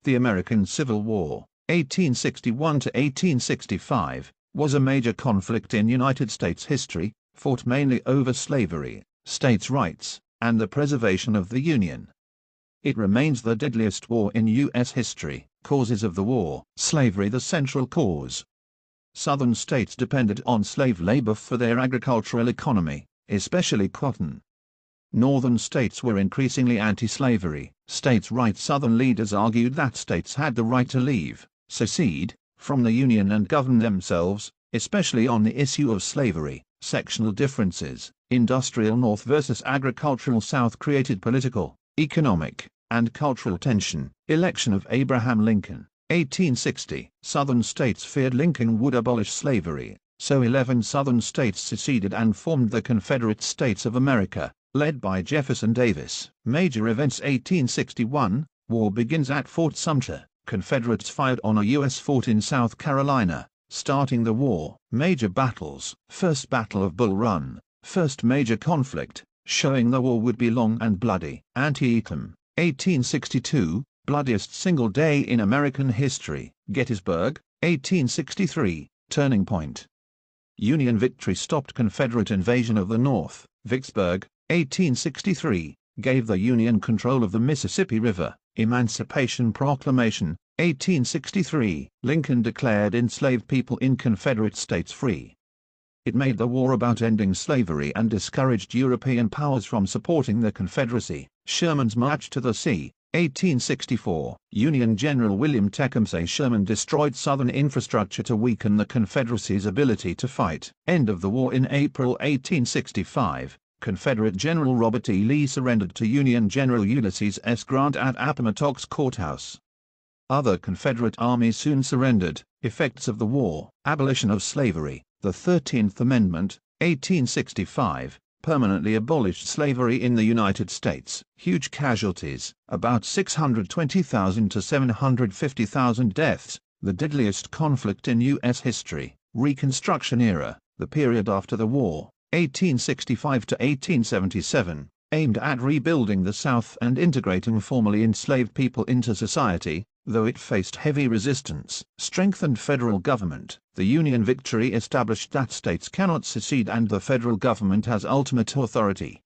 The American Civil War, 1861 to 1865, was a major conflict in United States history, fought mainly over slavery, states' rights, and the preservation of the Union. It remains the deadliest war in U.S. history. Causes of the war: slavery the central cause. Southern states depended on slave labor for their agricultural economy, especially cotton. Northern states were increasingly anti-slavery, states' rights. Southern leaders argued that states had the right to leave, secede, from the Union and govern themselves, especially on the issue of slavery. Sectional differences, industrial North versus agricultural South, created political, economic, and cultural tension. Election of Abraham Lincoln, 1860. Southern states feared Lincoln would abolish slavery, so 11 Southern states seceded and formed the Confederate States of America, led by Jefferson Davis. Major events: 1861, war begins at Fort Sumter. Confederates fired on a U.S. fort in South Carolina, starting the war. Major battles: First Battle of Bull Run, first major conflict, showing the war would be long and bloody. Antietam, 1862, bloodiest single day in American history. Gettysburg, 1863, turning point. Union victory stopped Confederate invasion of the North. Vicksburg, 1863, gave the Union control of the Mississippi River. Emancipation Proclamation, 1863, Lincoln declared enslaved people in Confederate states free. It made the war about ending slavery and discouraged European powers from supporting the Confederacy. Sherman's March to the Sea, 1864, Union General William Tecumseh Sherman destroyed Southern infrastructure to weaken the Confederacy's ability to fight. End of the war in April 1865. Confederate General Robert E. Lee surrendered to Union General Ulysses S. Grant at Appomattox Courthouse. Other Confederate armies soon surrendered. Effects of the war: abolition of slavery. The 13th Amendment, 1865, permanently abolished slavery in the United States. Huge casualties, about 620,000 to 750,000 deaths, the deadliest conflict in U.S. history. Reconstruction era, the period after the war, 1865 to 1877, aimed at rebuilding the South and integrating formerly enslaved people into society, though it faced heavy resistance. Strengthened federal government. The Union victory established that states cannot secede and the federal government has ultimate authority.